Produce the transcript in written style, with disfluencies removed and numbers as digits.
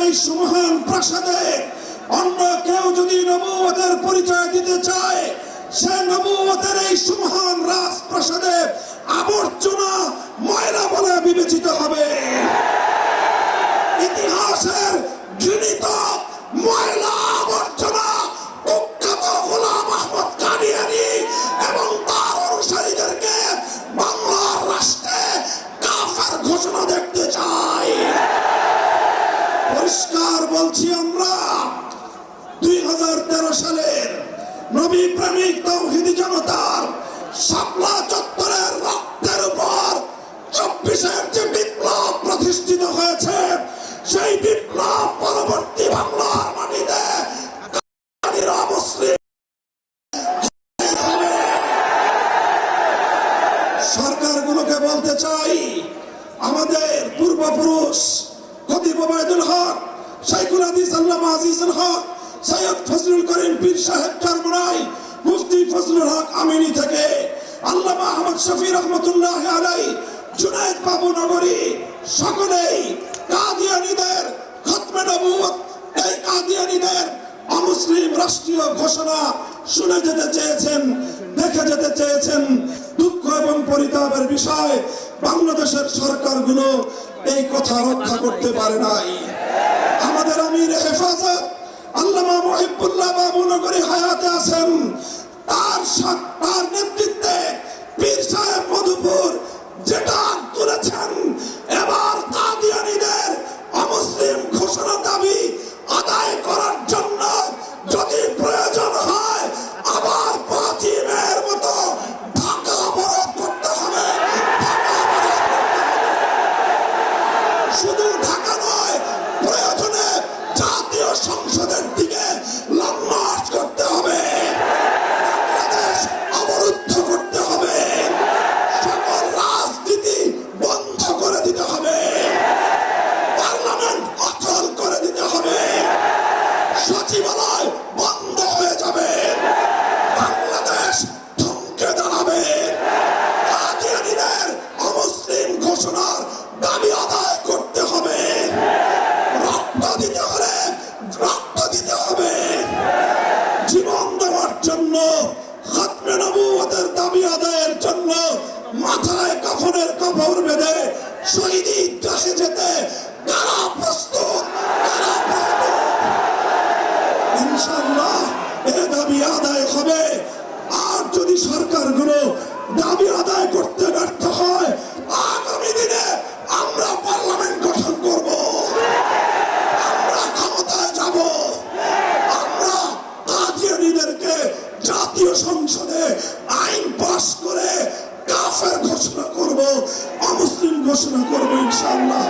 এই সুমহান প্রাসাদে অন্য কেউ যদি নবুয়তের পরিচয় দিতে চায়, সে নবুয়তের এই সুমহান রাজপ্রাসাদে আবর্জনা ময়লা বলে বিবেচিত হবে। ইতিহাসের ঘৃণিত ময়লা আবর্জনা কুখ্যাত গোলাম আহমদ কাদিয়ানী এবং তার অনুসারীদেরকে বাংলার রাষ্ট্রে কাফের ঘোষণা দেখতে চাই। পরিষ্কার বলছি, আমরা 2013 সালের নবী প্রেমিক তাওহীদি জনতার শাপলা চত্বরের রক্তের উপর 24-এর যে বিপ্লব প্রতিষ্ঠিত হয়েছে, সেই বিপ্লব পরবর্তী বাংলার মাটিতে মুসলিম সরকারগুলোকে বলতে চাই, আমাদের পূর্বপুরুষ খতিব ওবায়দুল হক, শাইখুল হাদিস আল্লামা আজিজুল হক, সৈয়দ ফজলুল করিম পীর সাহেব চরমোনাই, মুফতি ফজলুল হক আমিনী থেকে আল্লামা আহমদ শফি রহমতুল্লাহ আলাইহি, জুনায়েদ বাবু নগরী, সকলেই কাদিয়ানীদের খতমে নবুয়ত, এই কাদিয়ানীদের অমুসলিম রাষ্ট্রীয় ঘোষণা শুনে যেতে চেয়েছেন, দেখে যেতে চেয়েছেন। দুঃখ এবং পরিতাপের বিষয়, বাংলাদেশের সরকারগুলো এই কথা রক্ষা করতে পারে নাই। আমাদের আমির হেফাজত আল্লামা মুহিবুল্লাহ বাবু নগরী হায়াতে আছেন, তার নেতৃত্বে পীর সাহেব মধুপুর যেটা তুলেছেন, এবার কাদিয়ানীদের অমুসলিম ঘোষণা দাবি আদায় করার জন্য যদি প্রয়োজন হয় আবার 5 মের মতো ঢাকা অবরোধ করতে হবে। শুধু ঢাকা নয়, প্রয়োজনে জাতীয় সংসদের দিকে লং মার্চ করতে হবে, বাংলাদেশ অবরুদ্ধ করতে হবে, সকল রাজনীতি বন্ধ করে দিতে হবে, পার্লামেন্ট অচল করে দিতে হবে, সচিবালয় বন্ধ হয়ে যাবে, বাংলাদেশ থমকে দাঁড়াবে। কাদিয়ানীদের অমুসলিম ঘোষণার দাবি আদায় করতে হবে, রক্ত দিতে হলে রক্ত দিতে হবে, জীবন দেওয়ার জন্য, খতমে নবুয়তের দাবি আদায়ের জন্য মাথায় কাফনের কাপড় বেঁধে শহীদ ঈদগাহে যেতে কারা প্রস্তুত, কারা প্রস্তুত? ইনশাআল্লাহ এ দাবি আদায় হবে। আর যদি সরকারগুলো দাবি আদায় করতে ব্যর্থ হয়, আগামী দিনে আমরা পার্লামেন্ট গঠন করব, আমরা ক্ষমতায় যাব, আমরা কাদিয়ানীদেরকে জাতীয় সংসদে আইন পাস করে কাফের ঘোষণা করব, অমুসলিম ঘোষণা করব ইনশাআল্লাহ।